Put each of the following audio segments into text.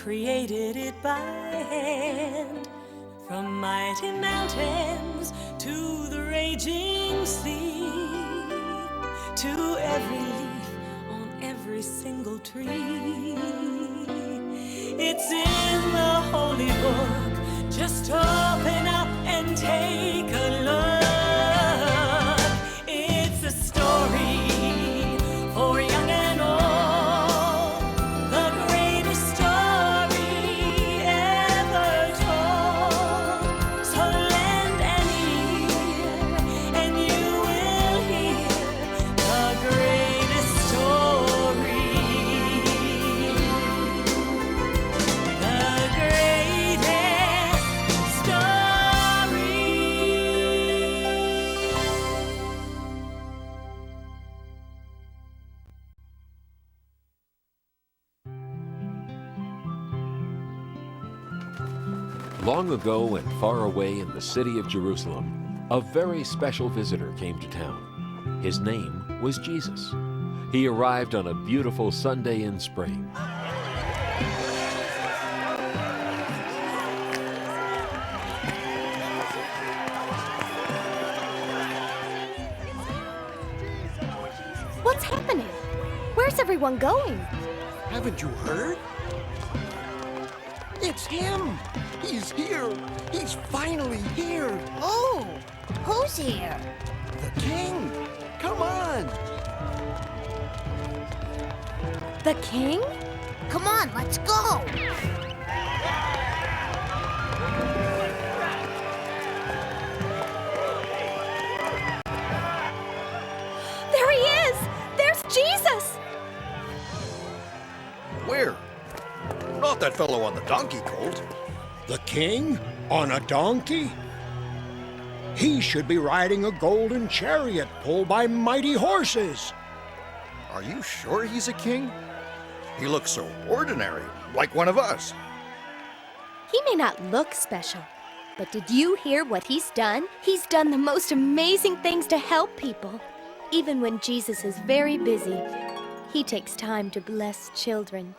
created it by hand. From mighty mountains to the raging sea, to every leaf on every single tree. It's in the holy book. Just open up and take a look. It's a story for young and old, the greatest story ever told. So lend an ear and you will hear the greatest story. The greatest story. Long ago and far away in the city of Jerusalem, a very special visitor came to town. His name was Jesus. He arrived on a beautiful Sunday in spring. What's happening? Where's everyone going? Haven't you heard? It's him! He's here! He's finally here! Oh, who's here? The king! Come on! The king? Come on, let's go! There he is! There's Jesus! Where? Not that fellow on the donkey colt. The king? On a donkey? He should be riding a golden chariot pulled by mighty horses. Are you sure he's a king? He looks so ordinary, like one of us. He may not look special, but did you hear what he's done? He's done the most amazing things to help people. Even when Jesus is very busy, he takes time to bless children.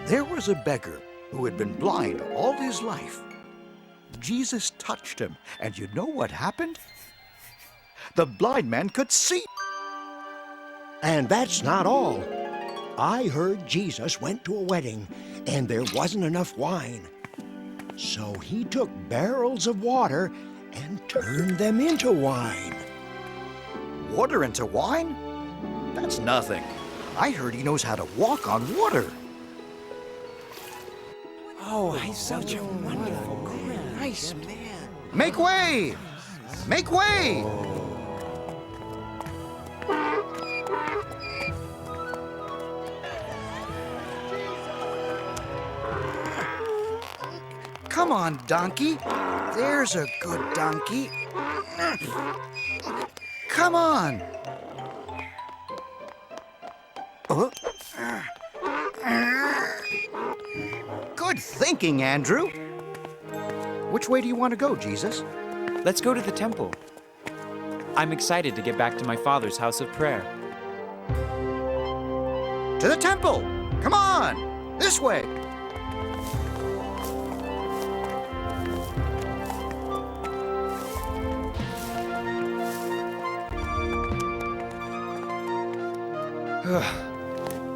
There was a beggar who had been blind all his life. Jesus touched him, and you know what happened? The blind man could see. And that's not all. I heard Jesus went to a wedding and there wasn't enough wine. So he took barrels of water and turned them into wine. Water into wine? That's nothing. I heard he knows how to walk on water. Oh, he's such a wonderful, nice man. Make way! Make way! Come on, donkey. There's a good donkey. Come on. Good thinking, Andrew. Which way do you want to go, Jesus? Let's go to the temple. I'm excited to get back to my father's house of prayer. To the temple! Come on! This way!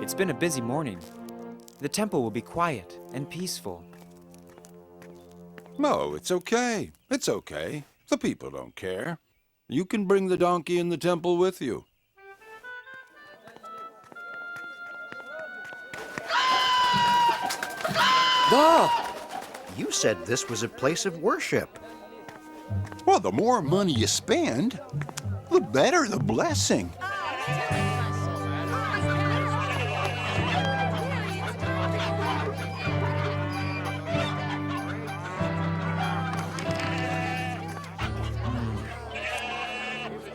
It's been a busy morning. The temple will be quiet and peaceful. No, it's okay. It's okay. The people don't care. You can bring the donkey in the temple with you. You said this was a place of worship. Well, the more money you spend, the better the blessing.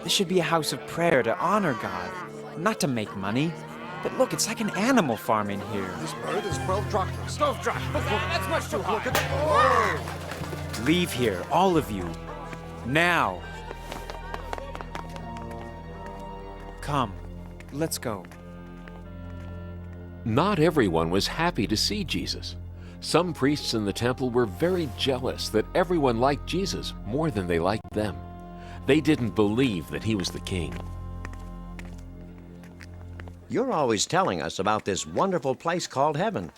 This should be a house of prayer to honor God, not to make money. But look, it's like an animal farm in here. This bird is stove drop. That's much too high. Leave here, all of you. Now. Come, let's go. Not everyone was happy to see Jesus. Some priests in the temple were very jealous that everyone liked Jesus more than they liked them. They didn't believe that he was the king. You're always telling us about this wonderful place called heaven.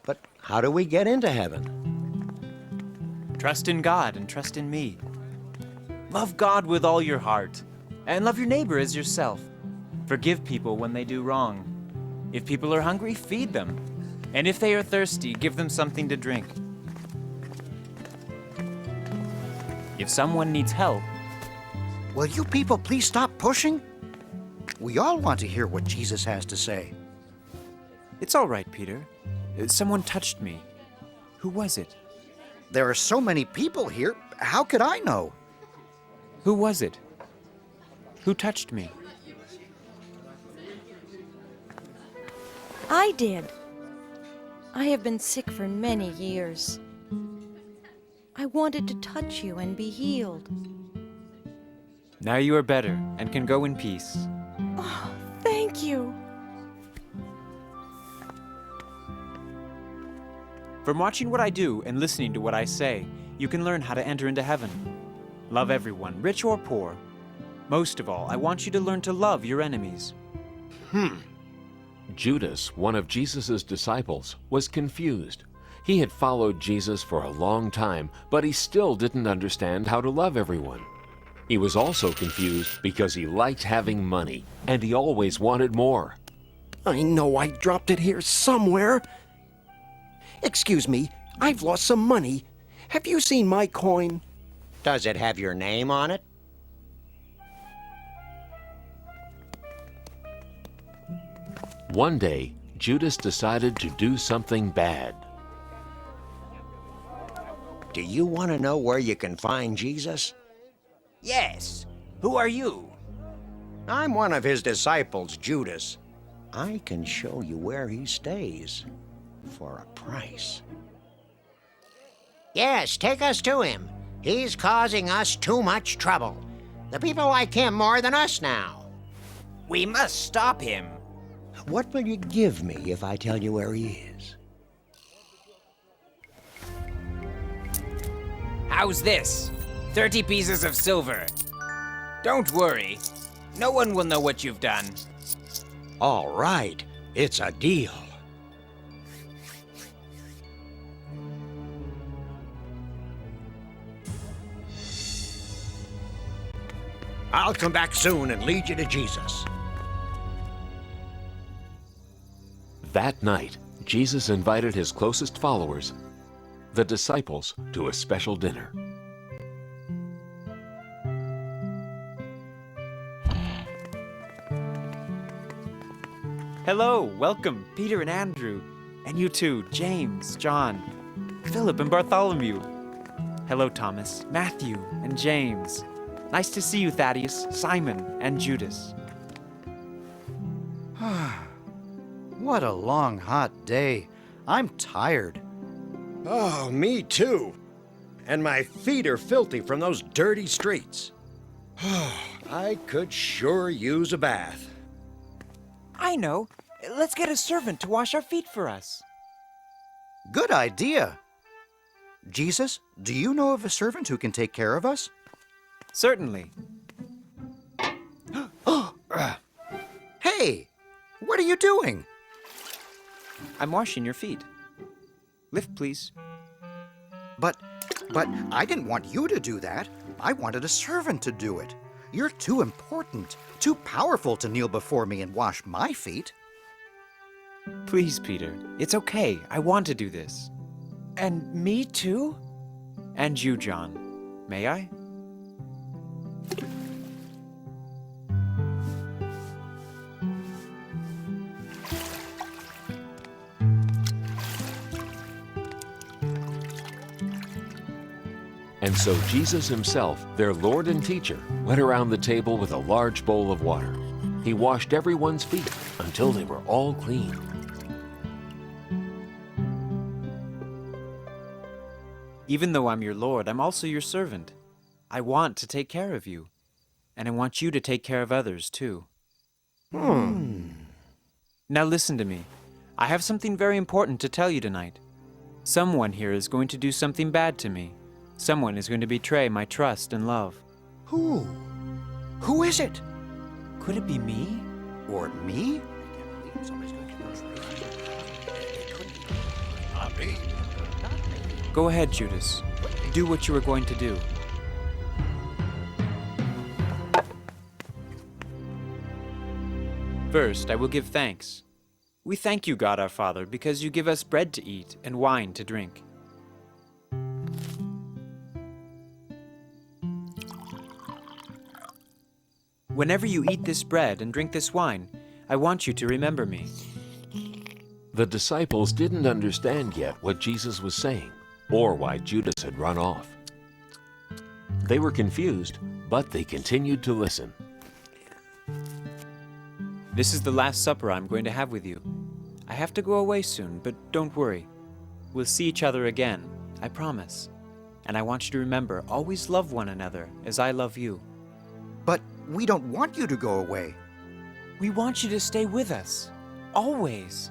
But how do we get into heaven? Trust in God and trust in me. Love God with all your heart, and love your neighbor as yourself. Forgive people when they do wrong. If people are hungry, feed them. And if they are thirsty, give them something to drink. If someone needs help, Will you people please stop pushing? We all want to hear what Jesus has to say. it's all right, Peter. Someone touched me. Who was it? There are so many people here. How could I know? Who was it? Who touched me? I did. I have been sick for many years. I wanted to touch you and be healed. Now you are better and can go in peace. Thank you. From watching what I do and listening to what I say, you can learn how to enter into heaven. Love everyone, rich or poor. Most of all, I want you to learn to love your enemies. Judas, one of Jesus' disciples, was confused. He had followed Jesus for a long time, but he still didn't understand how to love everyone. He was also confused because he liked having money, and he always wanted more. I know I dropped it here somewhere. Excuse me, I've lost some money. Have you seen my coin? Does it have your name on it? One day, Judas decided to do something bad. Do you want to know where you can find Jesus? Yes. Who are you? I'm one of his disciples, Judas. I can show you where he stays for a price. Yes, take us to him. He's causing us too much trouble. The people like him more than us now. We must stop him. What will you give me if I tell you where he is? How's this? 30 pieces of silver. Don't worry. No one will know what you've done. All right, it's a deal. I'll come back soon and lead you to Jesus. That night, Jesus invited his closest followers, the disciples, to a special dinner. Hello, welcome, Peter and Andrew. And you too, James, John, Philip and Bartholomew. Hello, Thomas, Matthew, and James. Nice to see you, Thaddeus, Simon, and Judas. What a long, hot day. I'm tired. Oh, me too. And my feet are filthy from those dirty streets. I could sure use a bath. I know. Let's get a servant to wash our feet for us. Good idea. Jesus, do you know of a servant who can take care of us? Certainly. Hey, what are you doing? I'm washing your feet. Lift, please. But I didn't want you to do that. I wanted a servant to do it. You're too important, too powerful to kneel before me and wash my feet. Please, Peter. It's okay. I want to do this. And me too? And you, John. May I? And so Jesus himself, their Lord and teacher, went around the table with a large bowl of water. He washed everyone's feet until they were all clean. Even though I'm your Lord, I'm also your servant. I want to take care of you. And I want you to take care of others, too. Now listen to me. I have something very important to tell you tonight. Someone here is going to do something bad to me. Someone is going to betray my trust and love. Who? Who is it? Could it be me? Or me? Go ahead, Judas. Do what you were going to do. First, I will give thanks. We thank you, God our Father, because you give us bread to eat and wine to drink. Whenever you eat this bread and drink this wine, I want you to remember me. The disciples didn't understand yet what Jesus was saying or why Judas had run off. They were confused, but they continued to listen. This is the last supper I'm going to have with you. I have to go away soon, but don't worry. We'll see each other again, I promise. And I want you to remember, always love one another as I love you. But we don't want you to go away. We want you to stay with us, always.